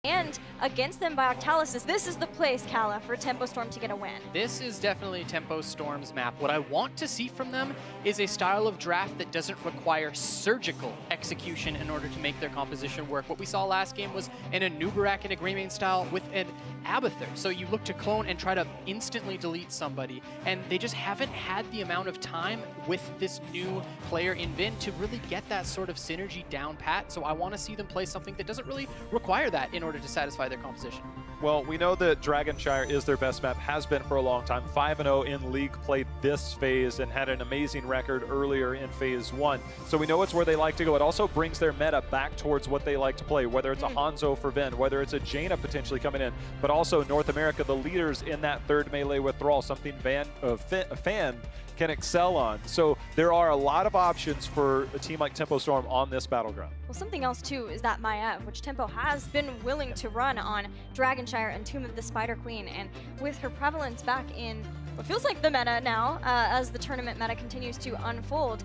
and against them by Octalysis. This is the place, Kala, for Tempo Storm to get a win. This is definitely Tempo Storm's map. What I want to see from them is a style of draft that doesn't require surgical execution in order to make their composition work. What we saw last game was an Anubarak and a Greymane style with an Abathur. So you look to clone and try to instantly delete somebody, and they just haven't had the amount of time with this new player in Vin to really get that sort of synergy down pat. So I want to see them play something that doesn't really require that in order to satisfy their composition. Well, we know that Dragonshire is their best map, has been for a long time. 5-0 in League, played this phase and had an amazing record earlier in Phase 1. So we know it's where they like to go. It also brings their meta back towards what they like to play, whether it's a Hanzo for Vin, whether it's a Jaina potentially coming in, but also North America, the leaders in that third melee withdrawal, something a fan can excel on. So there are a lot of options for a team like Tempo Storm on this battleground. Well, something else too is that Maiev, which Tempo has been willing to run on Dragonshire and Tomb of the Spider Queen, and with her prevalence back in what feels like the meta now, as the tournament meta continues to unfold,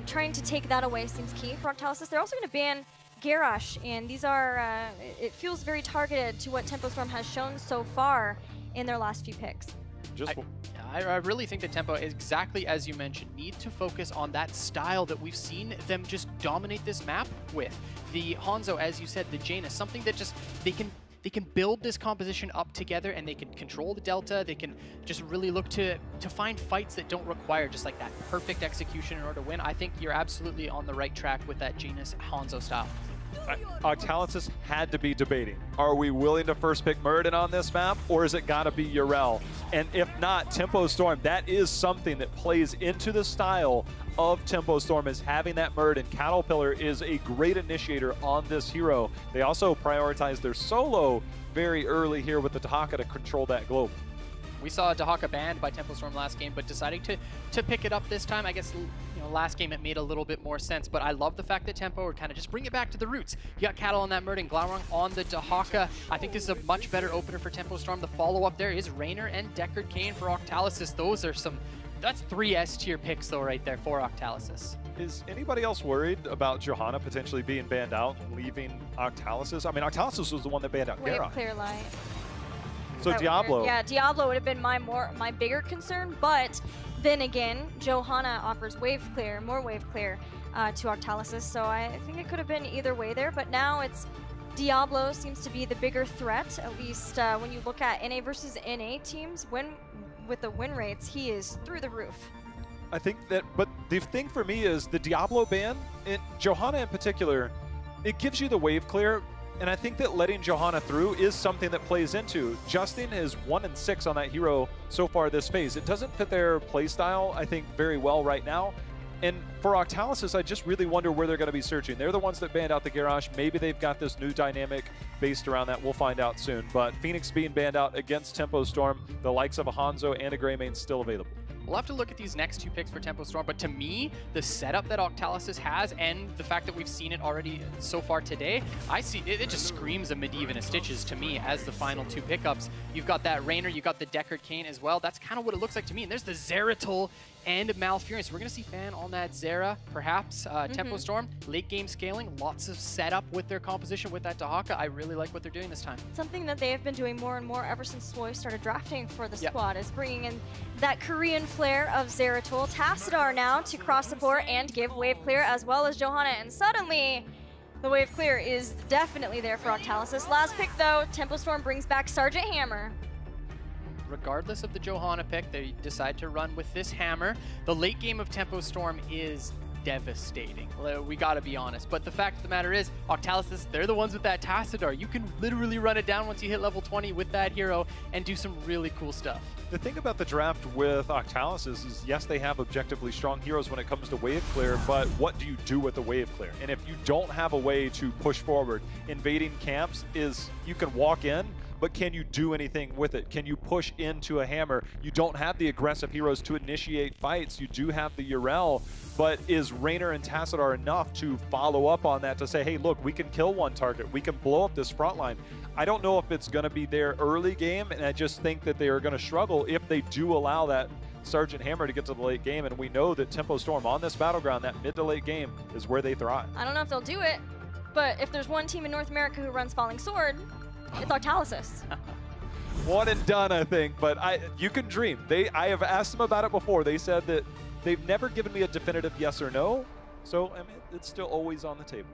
trying to take that away seems key for Octalysis. They're also going to ban Garrosh, and these are, it feels very targeted to what Tempo Storm has shown so far in their last few picks. I really think that Tempo, exactly as you mentioned, need to focus on that style that we've seen them just dominate this map with. The Hanzo, as you said, the Jaina, something that just they can build this composition up together, and they can control the delta. They can just really look to find fights that don't require just like that perfect execution in order to win. I think you're absolutely on the right track with that Jaina's Hanzo style. Octalysis had to be debating. Are we willing to first pick Muradin on this map, or is it gotta be Yrel? And if not, Tempo Storm, that is something that plays into the style of Tempo Storm, is having that Muradin. Caterpillar is a great initiator on this hero. They also prioritize their solo very early here with the Dahaka to control that globe. We saw Dahaka banned by Tempo Storm last game, but deciding to pick it up this time. I guess, you know, last game it made a little bit more sense, but I love the fact that Tempo would kind of just bring it back to the roots. You got Cattle on that Muradin, Glaurung on the Dahaka. I think this is a much better opener for Tempo Storm. The follow-up there is Raynor and Deckard Cain for Octalysis. Those are that's 3 S-tier picks though right there for Octalysis. Is anybody else worried about Johanna potentially being banned out and leaving Octalysis? I mean, Octalysis was the one that banned out Garrosh. Clear light. So Diablo. Yeah, Diablo would have been my bigger concern, but then again, Johanna offers wave clear, more wave clear to Octalysis, so I think it could have been either way there, but now it's Diablo seems to be the bigger threat, at least when you look at NA versus NA teams. With the win rates, he is through the roof. I think that, but the thing for me is the Diablo ban, and Johanna in particular, it gives you the wave clear. And I think that letting Johanna through is something that plays into. Justin is 1-6 on that hero so far this phase. It doesn't fit their playstyle, I think, very well right now. And for Octalysis, I just really wonder where they're going to be searching. They're the ones that banned out the Garrosh. Maybe they've got this new dynamic based around that. We'll find out soon. But Phoenix being banned out against Tempo Storm, the likes of a Hanzo and a Greymane still available. We'll have to look at these next 2 picks for Tempo Storm, but to me, the setup that Octalysis has and the fact that we've seen it already so far today, I see it just screams a Medivh and a Stitches to me as the final 2 pickups. You've got that Raynor, you've got the Deckard Cain as well. That's kind of what it looks like to me. And there's the Zeratul and Malfurion. So we're going to see Fan on that Zera, perhaps. Tempo Storm, late game scaling, lots of setup with their composition with that Dahaka. I really like what they're doing this time. Something that they have been doing more and more ever since Swoy started drafting for the squad is bringing in that Korean flair of Zeratul. Tassadar now to cross support and give wave clear, as well as Johanna, and suddenly the wave clear is definitely there for Octalysis. Last pick though, Tempo Storm brings back Sergeant Hammer. Regardless of the Johanna pick, they decide to run with this Hammer. The late game of Tempo Storm is devastating. We gotta be honest. But the fact of the matter is, Octalysis, they're the ones with that Tassadar. You can literally run it down once you hit level 20 with that hero and do some really cool stuff. The thing about the draft with Octalysis is, yes, they have objectively strong heroes when it comes to wave clear, but what do you do with the wave clear? And if you don't have a way to push forward, invading camps is, you can walk in, but can you do anything with it? Can you push into a Hammer? You don't have the aggressive heroes to initiate fights. You do have the Yrel, but is Raynor and Tassadar enough to follow up on that to say, hey, look, we can kill one target. We can blow up this front line. I don't know if it's going to be their early game, and I just think that they are going to struggle if they do allow that Sergeant Hammer to get to the late game, and we know that Tempo Storm on this battleground, that mid to late game, is where they thrive. I don't know if they'll do it. But if there's one team in North America who runs Falling Sword, it's Octalysis. One and done, I think, but you can dream. I have asked them about it before. They said that they've never given me a definitive yes or no, so I mean, it's still always on the table.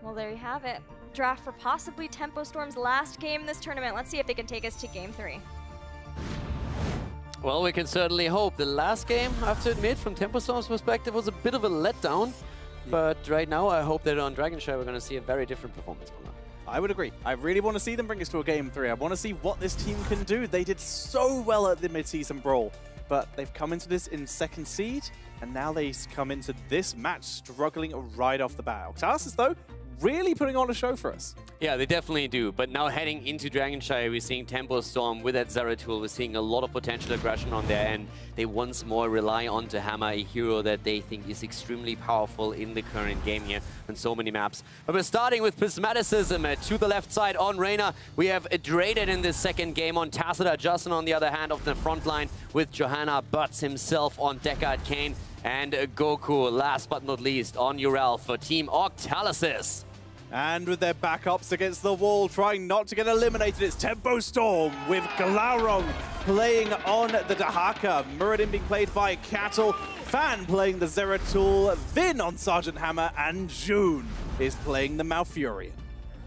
Well, there you have it. Draft for possibly Tempo Storm's last game in this tournament. Let's see if they can take us to Game 3. Well, we can certainly hope. The last game, I have to admit, from Tempo Storm's perspective, was a bit of a letdown. But right now, I hope that on Dragonshire, we're going to see a very different performance from them. I would agree. I really want to see them bring us to a Game 3. I want to see what this team can do. They did so well at the mid-season brawl, but they've come into this in second seed, and now they come into this match struggling right off the bat. Octalysis, though, really putting on a show for us. Yeah, they definitely do. But now heading into Dragonshire, we're seeing Tempo Storm with that Zeratul. We're seeing a lot of potential aggression on their end. They once more rely on to Hammer, a hero that they think is extremely powerful in the current game here on so many maps. But we're starting with Prismaticism to the left side on Reyna. We have Draded in this second game on Tacita. Justin, on the other hand, of the front line with Johanna Butts himself on Deckard Kane. And Goku, last but not least, on Ural for Team Octalysis. And with their backups against the wall, trying not to get eliminated, it's Tempo Storm with Glaurung playing on the Dahaka. Muradin being played by Cattle, Fan playing the Zeratul, Vin on Sergeant Hammer, and June is playing the Malfurion.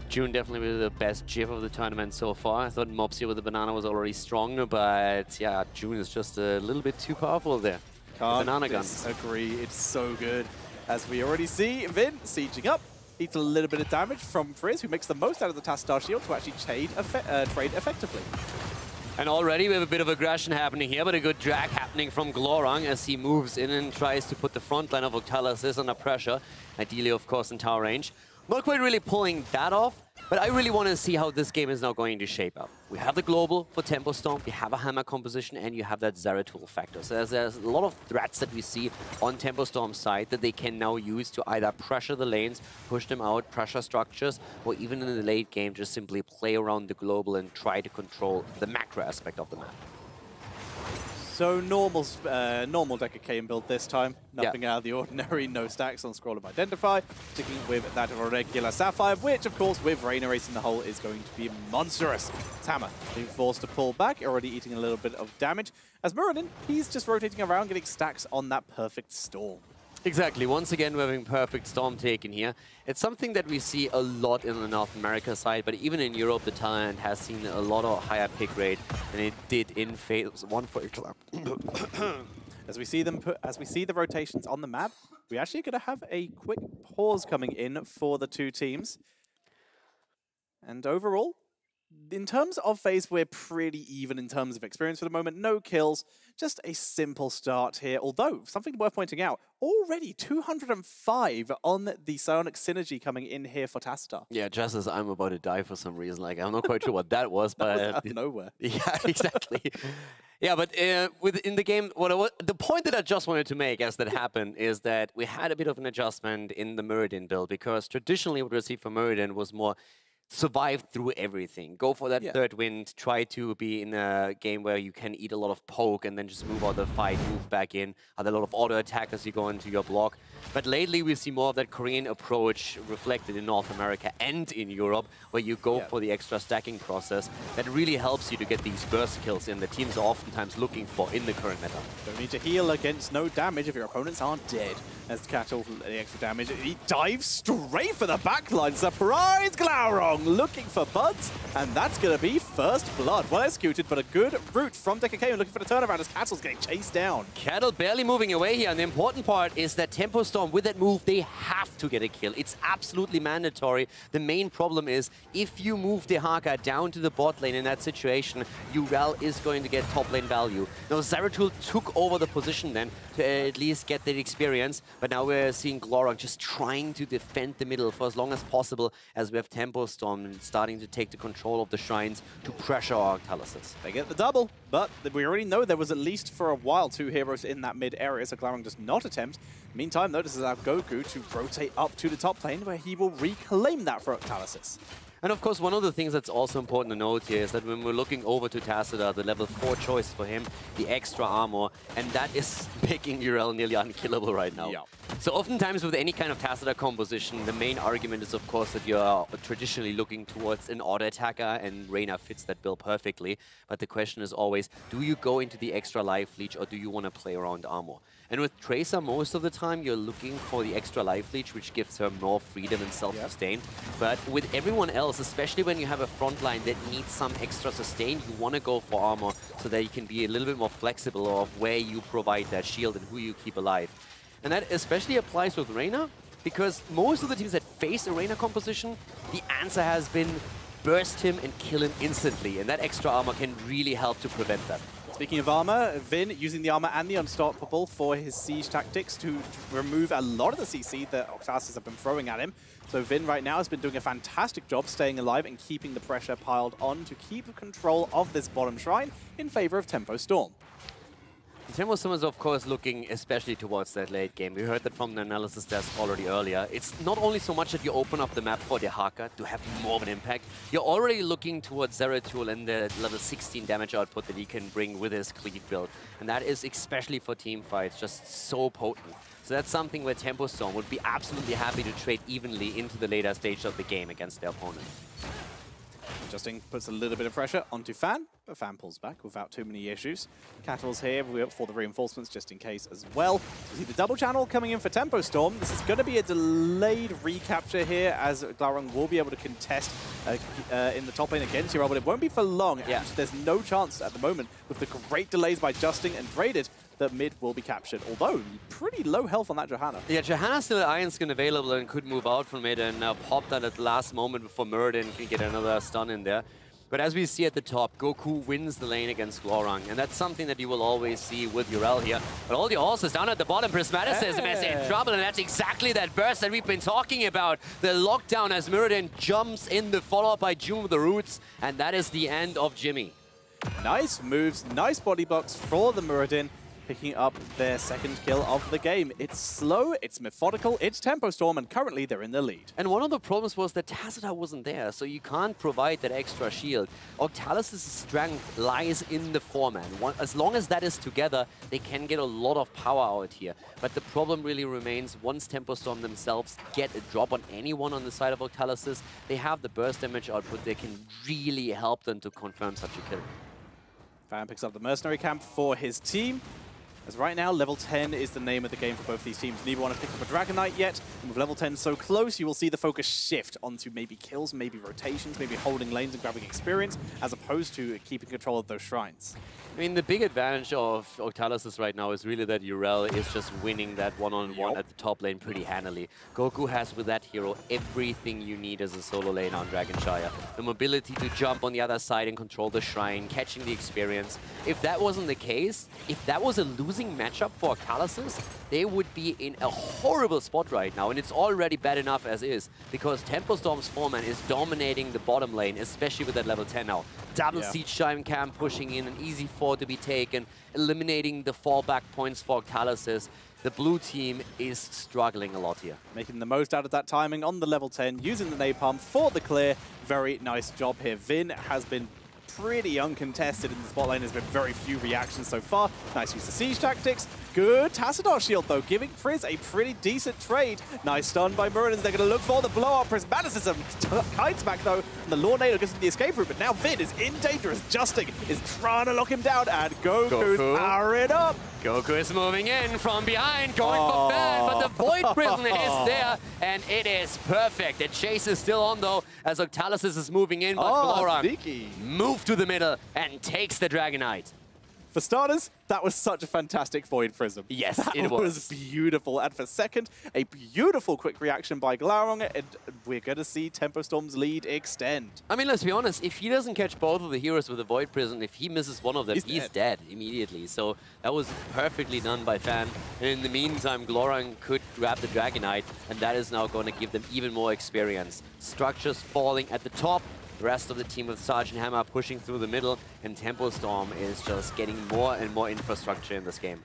June definitely was the best GF of the tournament so far. I thought Mopsy with the banana was already strong, but yeah, June is just a little bit too powerful there. Banana guns. Agree, it's so good. As we already see, Vin sieging up. Eats a little bit of damage from Frizz, who makes the most out of the Tastar shield to actually trade effectively. And already we have a bit of aggression happening here, but a good drag happening from Glaurung as he moves in and tries to put the front line of Octalysis under pressure. Ideally, of course, in tower range. Not quite really pulling that off, but I really want to see how this game is now going to shape up. We have the global for Tempo Storm, we have a Hammer composition, and you have that Zeratul factor. So there's a lot of threats that we see on Tempo Storm's side that they can now use to either pressure the lanes, push them out, pressure structures, or even in the late game, just simply play around the global and try to control the macro aspect of the map. So normal Deckard Kane build this time. Nothing out of the ordinary, no stacks on Scroll of Identify. Sticking with that regular Sapphire, which of course with Reyna racing the hole is going to be monstrous. Hammer being forced to pull back, already eating a little bit of damage. As Muradin, he's just rotating around, getting stacks on that perfect storm. Exactly. Once again, we're having perfect storm taken here. It's something that we see a lot in the North America side, but even in Europe, the talent has seen a lot of higher pick rate than it did in phase 1, for example. As we see the rotations on the map, we actually going to have a quick pause coming in for the two teams. And overall, in terms of phase, we're pretty even in terms of experience for the moment. No kills, just a simple start here. Although, something worth pointing out, already 205 on the Psionic Synergy coming in here for Tacita. Yeah, just as I'm about to die for some reason. Like, I'm not quite sure what that was, but... That was out of nowhere. Yeah, exactly. Yeah, but within the game, the point that I just wanted to make as that happened is that we had a bit of an adjustment in the Muradin build, because traditionally what we received from Muradin was more survive through everything. Go for that third wind, try to be in a game where you can eat a lot of poke and then just move out of the fight, move back in. Have a lot of auto attack as you go into your block. But lately we see more of that Korean approach reflected in North America and in Europe, where you go for the extra stacking process. That really helps you to get these burst kills in the teams are oftentimes looking for in the current meta. Don't need to heal against no damage if your opponents aren't dead. As Cattle, the extra damage, he dives straight for the backline. Surprise Glaurung looking for buds, and that's going to be first blood. Well executed, but a good route from Deckard Kane looking for the turnaround as Cattle's getting chased down. Cattle barely moving away here, and the important part is that Tempo Storm, with that move, they have to get a kill. It's absolutely mandatory. The main problem is, if you move Dehaka down to the bot lane in that situation, Ural is going to get top lane value. Now, Zeratul took over the position then to at least get that experience, but now we're seeing Glaurung just trying to defend the middle for as long as possible, as we have Tempo Storm starting to take the control of the shrines to pressure our Octalysis. They get the double, but we already know there was at least for a while 2 heroes in that mid area, so Glaurung does not attempt. Meantime, though, this is our Goku to rotate up to the top lane, where he will reclaim that for Octalysis. And of course, one of the things that's also important to note here is that when we're looking over to Tassadar, the level 4 choice for him, the extra armor, and that is making Yrel nearly unkillable right now. Yeah. So oftentimes with any kind of Tassadar composition, the main argument is of course that you're traditionally looking towards an auto attacker, and Reyna fits that bill perfectly. But the question is always, do you go into the extra life leech or do you want to play around armor? And with Tracer, most of the time, you're looking for the extra life leech, which gives her more freedom and self-sustain. Yep. But with everyone else, especially when you have a front line that needs some extra sustain, you want to go for armor so that you can be a little bit more flexible of where you provide that shield and who you keep alive. And that especially applies with Reyna, because most of the teams that face a Reyna composition, the answer has been burst him and kill him instantly. And that extra armor can really help to prevent that. Speaking of armor, Vin using the armor and the Unstoppable for his siege tactics to remove a lot of the CC that Octalysis have been throwing at him. So Vin right now has been doing a fantastic job staying alive and keeping the pressure piled on to keep control of this bottom shrine in favor of Tempo Storm. Tempo Storm is of course looking especially towards that late game. We heard that from the analysis desk already earlier. It's not only so much that you open up the map for the Haka to have more of an impact, you're already looking towards Zeratul and the level 16 damage output that he can bring with his cleave build. And that is especially for team fights just so potent. So that's something where Tempo Storm would be absolutely happy to trade evenly into the later stage of the game against their opponent. Justin puts a little bit of pressure onto Fan, but Fan pulls back without too many issues. Cattle's here for the reinforcements just in case as well. You see the double channel coming in for Tempo Storm. This is going to be a delayed recapture here as Glaurung will be able to contest in the top lane against Yrel, but it won't be for long. Yeah. And there's no chance at the moment with the great delays by Justin and Braided that mid will be captured, although pretty low health on that Johanna. Yeah, Johanna's still Iron Skin available and could move out from it and popped that at the last moment before Muradin can get another stun in there. But as we see at the top, Goku wins the lane against Glaurung, and that's something that you will always see with Yrel here. But all the horses down at the bottom, Prismaticism is in trouble, and that's exactly that burst that we've been talking about. The lockdown as Muradin jumps in, the follow-up by June with the roots, and that is the end of Jimmy. Nice moves, nice body blocks for the Muradin, picking up their second kill of the game. It's slow, it's methodical, it's Tempo Storm, and currently they're in the lead. And one of the problems was that Tassadar wasn't there, so you can't provide that extra shield. Octalysis' strength lies in the foreman. As long as that is together, they can get a lot of power out here. But the problem really remains, once Tempo Storm themselves get a drop on anyone on the side of Octalysis, they have the burst damage output that can really help them to confirm such a kill. Fan picks up the mercenary camp for his team. As right now, level 10 is the name of the game for both these teams. Neither want to pick up a Dragon Knight yet. And with level 10 so close, you will see the focus shift onto maybe kills, maybe rotations, maybe holding lanes and grabbing experience, as opposed to keeping control of those shrines. I mean, the big advantage of Octalysis right now is really that Yrel is just winning that one-on-one at the top lane pretty handily. Goku has, with that hero, everything you need as a solo lane on Dragonshire. The mobility to jump on the other side and control the shrine, catching the experience. If that wasn't the case, if that was a losing matchup for Octalysis, they would be in a horrible spot right now, and it's already bad enough as is, because Tempo Storm's foreman is dominating the bottom lane, especially with that level 10 now. Double Siege Time Camp pushing in, an easy 4 to be taken, eliminating the fallback points for Octalysis. The blue team is struggling a lot here. Making the most out of that timing on the level 10, using the napalm for the clear. Very nice job here. Vin has been pretty uncontested in the spot lane. There's been very few reactions so far. Nice use of siege tactics. Good Tassadar shield, though, giving Priz a pretty decent trade. Nice stun by Muradin. They're going to look for the blow-up. Prismaticism kites back, though. And the Lornado gets the escape route, but now Vin is in danger as Justin is trying to lock him down, and Goku's powering up. Goku is moving in from behind, going for Fan, but the Void Prison is there, and it is perfect. The chase is still on, though, as Octalysis is moving in, but Glaurung moves to the middle and takes the Dragon Knight. For starters, that was such a fantastic Void Prism. Yes, that it was beautiful. And for second, a beautiful quick reaction by Glaurung, and we're going to see Tempo Storm's lead extend. I mean, let's be honest, if he doesn't catch both of the heroes with the Void Prison, if he misses one of them, he's dead immediately. So that was perfectly done by Fan. And in the meantime, Glaurung could grab the Dragon Knight, and that is now going to give them even more experience. Structures falling at the top. The rest of the team with Sergeant Hammer pushing through the middle, and Tempo Storm is just getting more and more infrastructure in this game.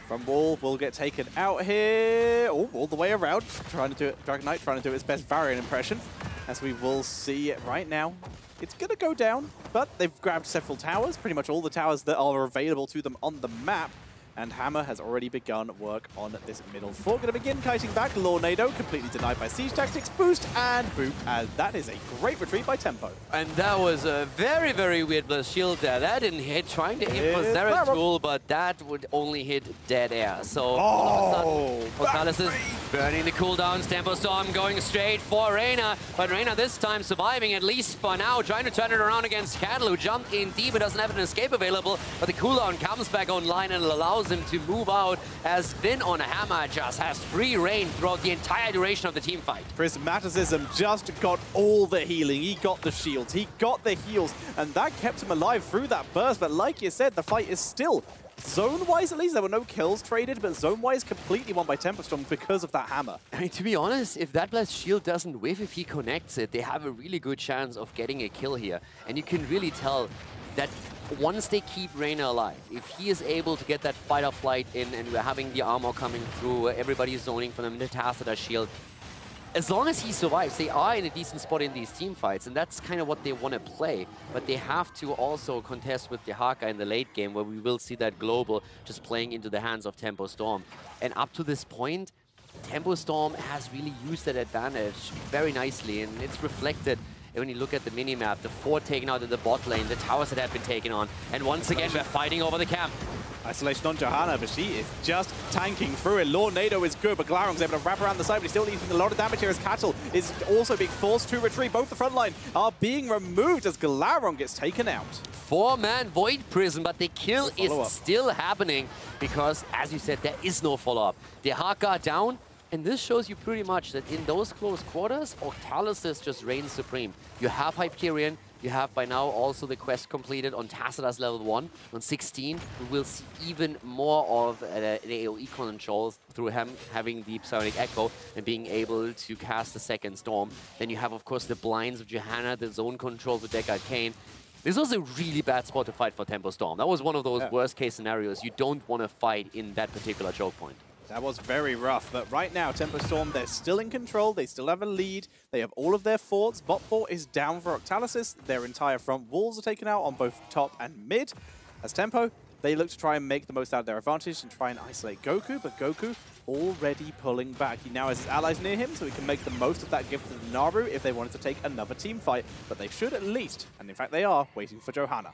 From wall will get taken out here. Oh, all the way around. Trying to do it. Dragon Knight trying to do its best Varian impression. as we will see it right now. It's going to go down, but they've grabbed several towers, pretty much all the towers that are available to them on the map. And Hammer has already begun work on this middle four. Going to begin kiting back. Lornado completely denied by Siege Tactics. Boost and boop. And that is a great retreat by Tempo. And that was a very, very weird blast shield there. That didn't hit. Trying to aim for Zeratul, but that would only hit dead air. So all of a sudden, Octalysis burning the cooldowns. Tempo Storm going straight for Reyna. But Reyna this time surviving, at least for now. Trying to turn it around against Cattle, who jumped in deep and doesn't have an escape available. But the cooldown comes back online and allows him to move out, as Vin on Hammer just has free reign throughout the entire duration of the team fight. Prismaticism just got all the healing. He got the shields, he got the heals, and that kept him alive through that burst. But like you said, the fight is still, zone-wise at least, there were no kills traded, but zone-wise completely won by Tempo Storm because of that Hammer. I mean, to be honest, if that blast shield doesn't whiff, if he connects it, they have a really good chance of getting a kill here. And you can really tell that once they keep Reyna alive, if he is able to get that fight or flight in, and we're having the armor coming through, everybody's zoning for them, the Tacita shield, as long as he survives, they are in a decent spot in these team fights, and that's kind of what they want to play. But they have to also contest with the Haka in the late game, where we will see that global just playing into the hands of Tempo Storm. And up to this point, Tempo Storm has really used that advantage very nicely, and it's reflected when you look at the minimap, the 4 taken out in the bot lane, the towers that have been taken on, and once again we're fighting over the camp. Isolation on Johanna, but she is just tanking through it. Lornado is good, but Glaurung's able to wrap around the side, but he's still leaving a lot of damage here as Cattle is also being forced to retreat. Both the front line are being removed as Glaurung gets taken out. 4-man Void Prison, but the kill is still happening because, as you said, there is no follow-up. The Haka down, and this shows you pretty much that in those close quarters, Octalysis just reigns supreme. You have Hyperion, you have by now also the quest completed on Tacita's level 1. On 16, we will see even more of the AoE control through him having Deep Sonic Echo and being able to cast the second Storm. Then you have, of course, the blinds of Johanna, the zone controls with Deck Arcane. This was a really bad spot to fight for Tempo Storm. That was one of those worst-case scenarios. You don't want to fight in that particular choke point. That was very rough, but right now, Tempo Storm, they're still in control. They still have a lead. They have all of their forts. Bot fort is down for Octalysis. Their entire front walls are taken out on both top and mid. As Tempo, they look to try and make the most out of their advantage and try and isolate Goku, but Goku already pulling back. He now has his allies near him, so he can make the most of that gift to the Naru if they wanted to take another team fight. But they should at least, and in fact they are, waiting for Johanna.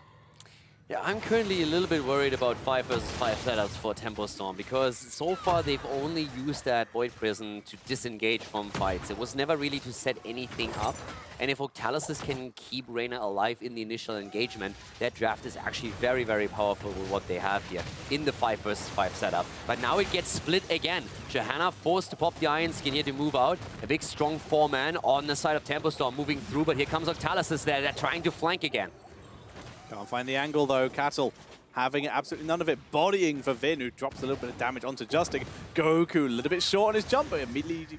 Yeah, I'm currently a little bit worried about 5 versus 5 setups for Tempo Storm, because so far they've only used that Void Prison to disengage from fights. It was never really to set anything up. And if Octalysis can keep Reyna alive in the initial engagement, that draft is actually very, very powerful with what they have here in the 5 versus 5 setup. But now it gets split again. Johanna forced to pop the Iron Skin here to move out. A big, strong 4-man on the side of Tempo Storm moving through, but here comes Octalysis there. They're trying to flank again. Can't find the angle though. Cattle having absolutely none of it. Bodying for Vin, who drops a little bit of damage onto Justin. Goku a little bit short on his jump, but immediately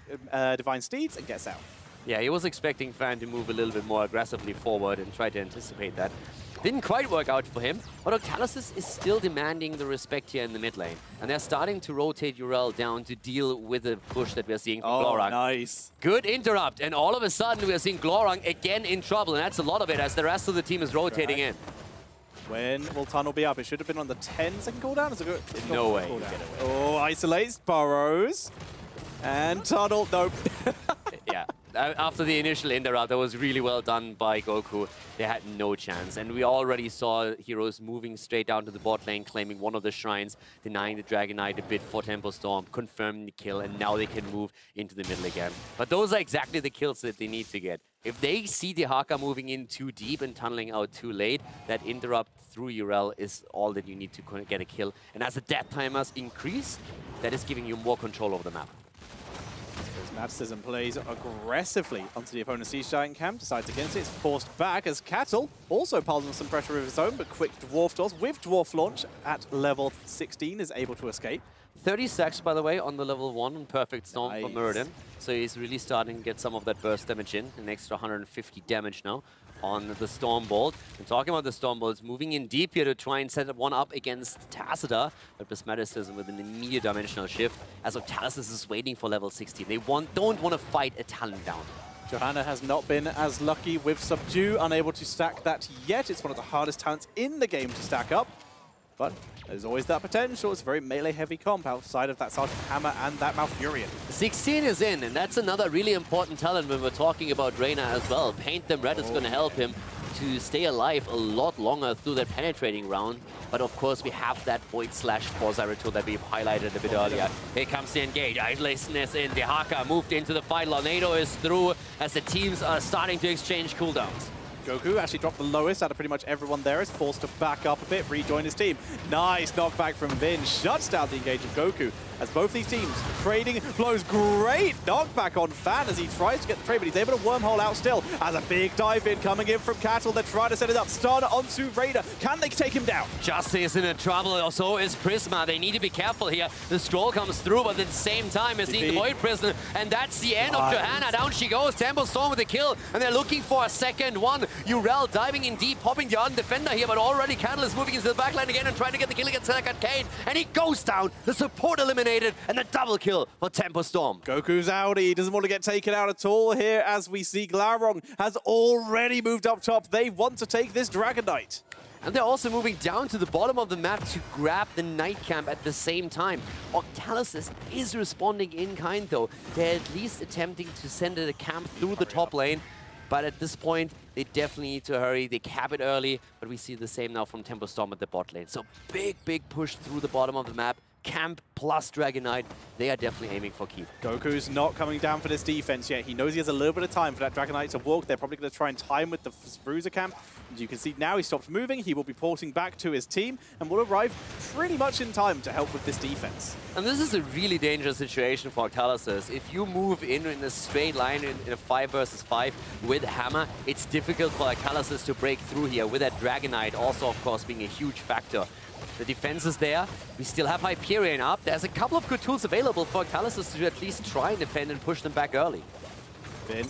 Divine Steeds and gets out. Yeah, he was expecting Fan to move a little bit more aggressively forward and try to anticipate that. Didn't quite work out for him, but Octalysis is still demanding the respect here in the mid lane. And they're starting to rotate Urel down to deal with the push that we're seeing from Glaurung. Nice. Good interrupt, and all of a sudden we're seeing Glaurung again in trouble, and that's a lot of it as the rest of the team is rotating in. When will Tunnel be up? It should have been on the 10-second cooldown. Is it good? No way. Oh, isolates, burrows, and Tunnel. Nope. Yeah. After the initial interrupt, that was really well done by Goku. They had no chance. And we already saw heroes moving straight down to the bot lane, claiming one of the shrines, denying the Dragon Knight a bit for Tempo Storm, confirming the kill, and now they can move into the middle again. But those are exactly the kills that they need to get. If they see the Haka moving in too deep and tunneling out too late, that interrupt through Urel is all that you need to get a kill. And as the death timers increase, that is giving you more control over the map. Prismaticism plays aggressively onto the opponent's Siege Giant camp, decides against it, it's forced back as Cattle also piles on some pressure of his own, but quick Dwarf Toss with Dwarf Launch at level 16 is able to escape. 30 stacks, by the way, on the level 1 on Perfect Storm for Muradin. So he's really starting to get some of that burst damage in, an extra 150 damage now on the Storm Bolt. And talking about the Storm Bolts, moving in deep here to try and set one up against Tacita, but Prismaticism with an immediate dimensional shift, as Octalysis is waiting for level 16. They don't want to fight a Talon down. Johanna has not been as lucky with Subdue, unable to stack that yet. It's one of the hardest talents in the game to stack up. But there's always that potential. It's a very melee-heavy comp outside of that Sergeant Hammer and that Malfurion. 16 is in, and that's another really important talent when we're talking about Reyna as well. Paint Them Red is going to help him to stay alive a lot longer through that penetrating round. But of course, we have that Void Slash for Zeratul that we've highlighted a bit earlier. Here comes the engage. Isolation is in. The Haka moved into the fight. Lornado is through as the teams are starting to exchange cooldowns. Goku actually dropped the lowest out of pretty much everyone there. Is forced to back up a bit, rejoin his team. Nice knockback from Vin. Shuts down the engage of Goku. As both these teams trading blows. Great knockback on Fan as he tries to get the trade, but he's able to wormhole out still. As a big dive in coming in from Cattle. They're trying to set it up. Stun onto Raider. Can they take him down? Justice in a trouble, so is Prisma. They need to be careful here. The scroll comes through, but at the same time, we're seeing the Void Prison, and that's the end of Johanna. Down she goes. Tempo Storm with the kill, and they're looking for a second one. Urel diving in deep, popping the undefender here, but already Cattle is moving into the backline again and trying to get the kill against Kane, and he goes down. The support eliminated, and the double kill for Tempo Storm. Goku's out. He doesn't want to get taken out at all here as we see Glaurung has already moved up top. They want to take this Dragon Knight. And they're also moving down to the bottom of the map to grab the Night Camp at the same time. Octalysis is responding in kind though. They're at least attempting to send a camp through the top lane. But at this point, they definitely need to hurry. They cap it early, but we see the same now from Tempo Storm at the bot lane. So big push through the bottom of the map. Camp plus Dragon Knight, they are definitely aiming for keep. Goku's not coming down for this defense yet. He knows he has a little bit of time for that Dragon Knight to walk. They're probably going to try and time with the Bruiser camp. As you can see now, he stopped moving. He will be porting back to his team and will arrive pretty much in time to help with this defense. And this is a really dangerous situation for Octalysis. If you move in a straight line in a 5 versus 5 with Hammer, it's difficult for Octalysis to break through here, with that Dragon Knight also, of course, being a huge factor. The defense is there. We still have Hyperion up. There's a couple of good tools available for Octalysis to at least try and defend and push them back early. Finn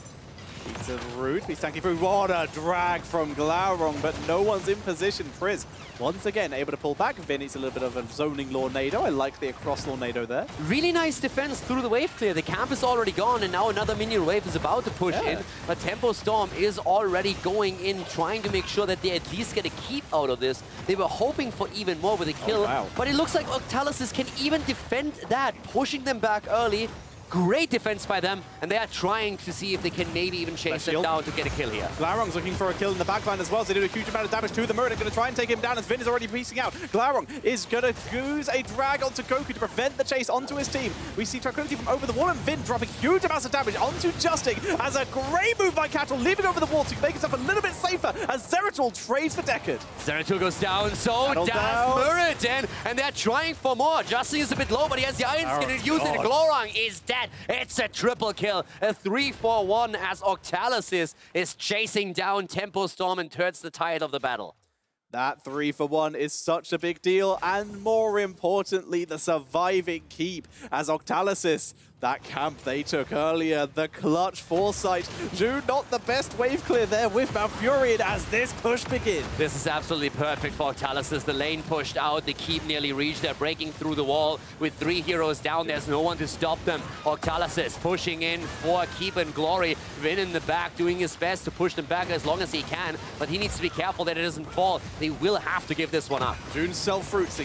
beats the root. He's tanking through. What a drag from Glaurung, but no one's in position. Priz, once again, able to pull back. Vin needs a little bit of a zoning Lornado. I like the across Lornado there. Really nice defense through the wave clear. The camp is already gone, and now another minion wave is about to push in. But Tempo Storm is already going in, trying to make sure that they at least get a keep out of this. They were hoping for even more with a kill, but it looks like Octalysis can even defend that, pushing them back early. Great defense by them, and they are trying to see if they can maybe even chase them down to get a kill here. Glaurung's looking for a kill in the backline as well, so they do a huge amount of damage to the Murder. Going to try and take him down as Vin is already piecing out. Glaurung is going to use a drag onto Goku to prevent the chase onto his team. We see Tranquility from over the wall, and Vin dropping huge amounts of damage onto Justing as a great move by Cattle, leaving over the wall to make himself a little bit safer as Zeratul trades for Deckard. Zeratul goes down, so does Muradin, and they're trying for more. Justing is a bit low, but he has the Iron Skin to use it. Glaurung is dead. It's a triple kill, a 3-4-1 as Octalysis is chasing down Tempo Storm and turns the tide of the battle. That 3-for-1 is such a big deal, and more importantly, the surviving keep as Octalysis, that camp they took earlier, the clutch foresight, do not the best wave clear there with Malfurion as this push begins. This is absolutely perfect for Octalysis. The lane pushed out, the keep nearly reached, they're breaking through the wall with 3 heroes down, there's no one to stop them. Octalysis pushing in for keep and glory, Vin in the back doing his best to push them back as long as he can, but he needs to be careful that it doesn't fall. They will have to give this one up. June self-roots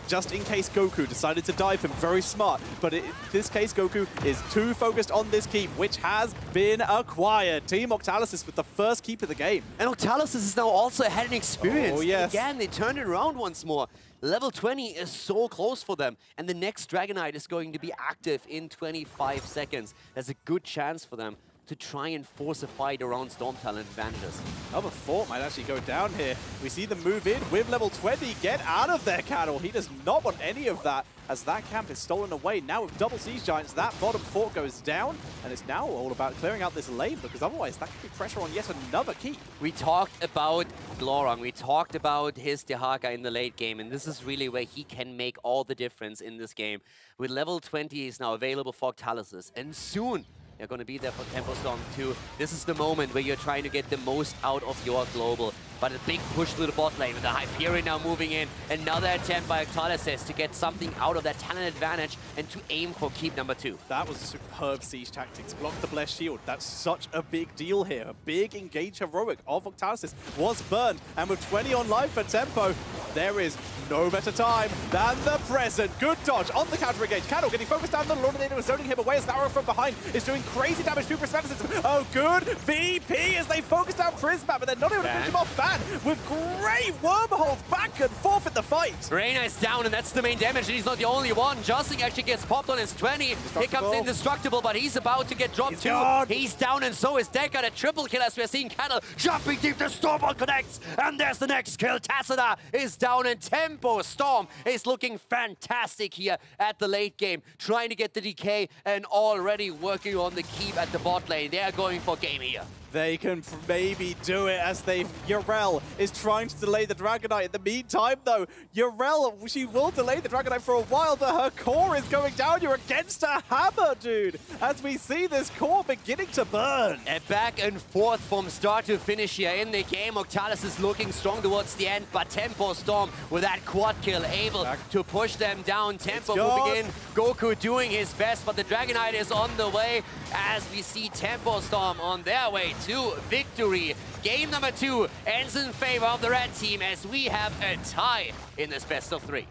just in case Goku decided to dive him. Very smart, but in this case Goku is too focused on this keep, which has been acquired. Team Octalysis with the first keep of the game. And Octalysis is now also ahead in experience. Oh, yes. Again, they turned it around once more. Level 20 is so close for them, and the next Dragon Knight is going to be active in 25 seconds. There's a good chance for them to try and force a fight around Storm Talent advantages. Another fort might actually go down here. We see them move in with level 20. Get out of there, Cattle. He does not want any of that as that camp is stolen away. Now with double Siege Giants, that bottom fort goes down, and it's now all about clearing out this lane, because otherwise that could be pressure on yet another keep. We talked about Glaurung, we talked about his Dehaka in the late game, and this is really where he can make all the difference in this game. With level 20 is now available for Octalysis, and soon They're going to be there for Tempo Storm too. This is the moment where you're trying to get the most out of your global. But a big push through the bot lane with the Hyperion now moving in. Another attempt by Octalysis to get something out of that talent advantage and to aim for keep number 2. That was superb siege tactics. Block the Blessed Shield. That's such a big deal here. A big engage heroic of Octalysis was burned. And with 20 on life for Tempo, there is no better time than the present. Good dodge on the counter engage. Cattle getting focused down the Lordonator was zoning him away as the arrow from behind is doing crazy damage to Prismaticus. Oh, good VP as they focus down Prismat, but they're not able to finish him off Fan with great wormholes back and forth in the fight. Reyna is down, and that's the main damage, and he's not the only one. Justin actually gets popped on his 20. Here comes Indestructible, but he's about to get dropped too. He's down, and so is Decker. A triple kill as we're seeing Cattle jumping deep. The Stormball connects, and there's the next kill. Tassada is down, and Tempo Storm is looking fantastic here at the late game, trying to get the DK and already working on the keep at the bot lane. They are going for game here. They can maybe do it as Yrel is trying to delay the Dragonite. In the meantime, though, Yrel, she will delay the Dragonite for a while, but her core is going down. You're against a hammer, dude, as we see this core beginning to burn. A back and forth from start to finish here in the game. Octalysis is looking strong towards the end, but Tempo Storm with that quad kill able to push them down. Tempo moving in, Goku doing his best, but the Dragonite is on the way as we see Tempo Storm on their way to victory. Game number 2 ends in favor of the red team as we have a tie in this best of 3.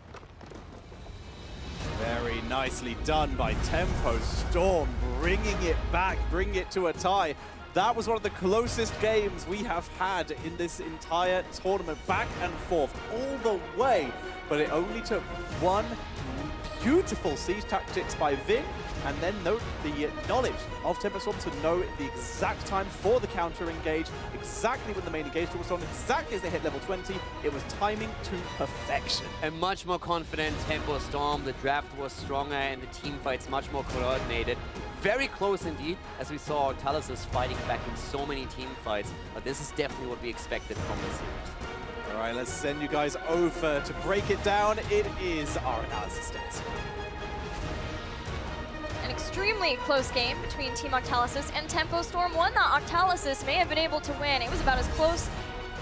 Very nicely done by Tempo Storm, bringing it back, bringing it to a tie. That was one of the closest games we have had in this entire tournament, back and forth, all the way. But it only took one beautiful siege tactics by Vin, and then note the knowledge of Tempo Storm to know the exact time for the counter engage, exactly when the main engage was on, exactly as they hit level 20. It was timing to perfection. A much more confident Tempo Storm. The draft was stronger and the team fights much more coordinated. Very close indeed, as we saw Octalysis fighting back in so many team fights, but this is definitely what we expected from this series. All right, let's send you guys over to break it down. It is our analysis stats. An extremely close game between Team Octalysis and Tempo Storm, one that Octalysis may have been able to win. It was about as close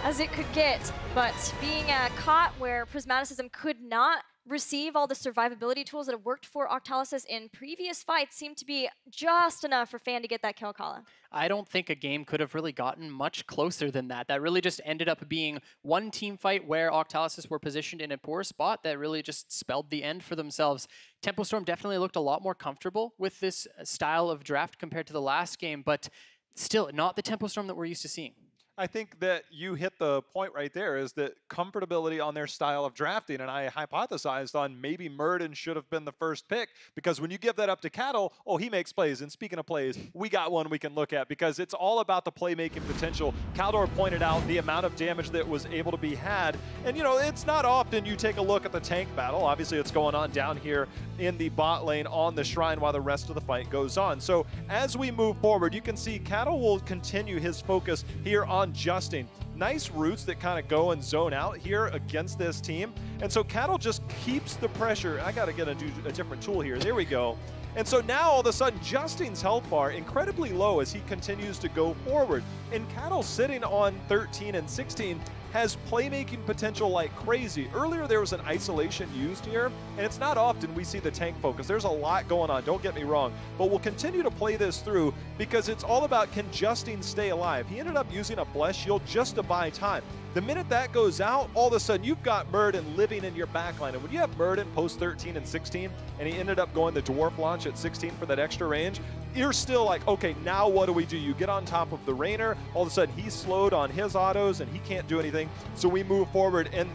as it could get, but being caught where Prismaticism could not receive all the survivability tools that have worked for Octalysis in previous fights seemed to be just enough for Fan to get that kill, Kala. I don't think a game could have really gotten much closer than that. That really just ended up being one team fight where Octalysis were positioned in a poor spot that really just spelled the end for themselves. Tempo Storm definitely looked a lot more comfortable with this style of draft compared to the last game, but still not the Tempo Storm that we're used to seeing. I think that you hit the point right there, is that comfortability on their style of drafting, and I hypothesized on maybe Murden should have been the first pick, because when you give that up to Cattle, oh, he makes plays, and speaking of plays, we got one we can look at, because it's all about the playmaking potential. Caldor pointed out the amount of damage that was able to be had, and you know, it's not often you take a look at the tank battle. Obviously, it's going on down here in the bot lane on the Shrine while the rest of the fight goes on. So as we move forward, you can see Cattle will continue his focus here on Justin. Nice roots that kind of go and zone out here against this team. And so Cattle just keeps the pressure. I got to get a different tool here. There we go. And so now all of a sudden Justin's health bar incredibly low as he continues to go forward. And Cattle sitting on 13 and 16 has playmaking potential like crazy. Earlier there was an isolation used here, and it's not often we see the tank focus. There's a lot going on, don't get me wrong, but we'll continue to play this through because it's all about, can Justin stay alive? He ended up using a Blessed Shield just to buy time. The minute that goes out, all of a sudden you've got Murden living in your backline. And when you have Murden post 13 and 16, and he ended up going the Dwarf launch at 16 for that extra range, you're still like, okay, now what do we do? You get on top of the Rainer, all of a sudden he's slowed on his autos and he can't do anything. So we move forward, and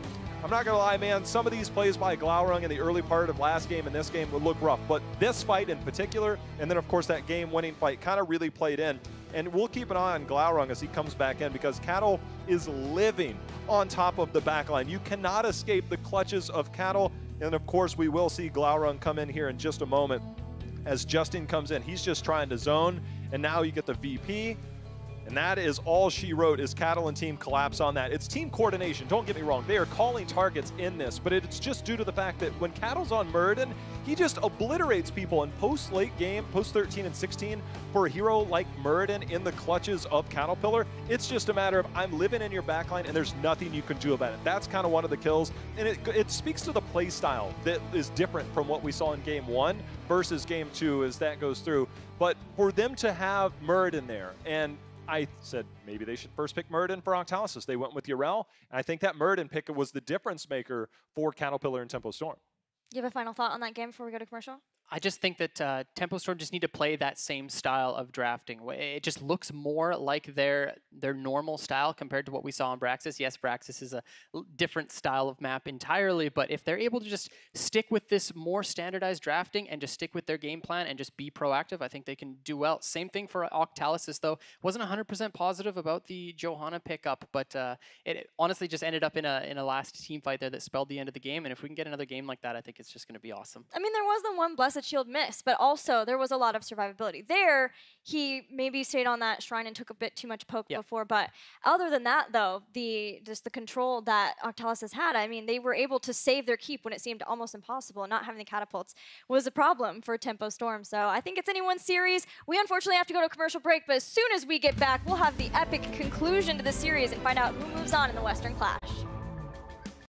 I'm not gonna lie, man, some of these plays by Glaurung in the early part of last game and this game would look rough, but this fight in particular, and then of course that game-winning fight kind of really played in. And we'll keep an eye on Glaurung as he comes back in, because Cattle is living on top of the backline. You cannot escape the clutches of Cattle, and of course we will see Glaurung come in here in just a moment as Justin comes in. He's just trying to zone, and now you get the VP. And that is all she wrote, is Cattle and team collapse on that. It's team coordination, don't get me wrong. They are calling targets in this, but it's just due to the fact that when Cattle's on Muradin, he just obliterates people. And post-late game, post-13 and 16, for a hero like Muradin in the clutches of Caterpillar, it's just a matter of I'm living in your backline and there's nothing you can do about it. That's kind of one of the kills. And it speaks to the play style that is different from what we saw in game 1 versus game 2 as that goes through. But for them to have Muradin there, and I said maybe they should first pick Muradin for Octalysis. They went with Yarel. And I think that Muradin pick was the difference maker for Caterpillar and Tempo Storm. You have a final thought on that game before we go to commercial? I just think that Tempo Storm just need to play that same style of drafting. It just looks more like their normal style compared to what we saw in Braxis. Yes, Braxis is a different style of map entirely, but if they're able to just stick with this more standardized drafting and just stick with their game plan and just be proactive, I think they can do well. Same thing for Octalysis, though. Wasn't 100% positive about the Johanna pickup, but it honestly just ended up in a last team fight there that spelled the end of the game, and if we can get another game like that, I think it's just going to be awesome. I mean, there was the one Blessed Shield miss, but also there was a lot of survivability. There, he maybe stayed on that shrine and took a bit too much poke before, but other than that, though, just the control that Octalysis had, I mean, they were able to save their keep when it seemed almost impossible, and not having the catapults was a problem for Tempo Storm. So I think it's anyone's series. We unfortunately have to go to a commercial break, but as soon as we get back, we'll have the epic conclusion to the series and find out who moves on in the Western Clash.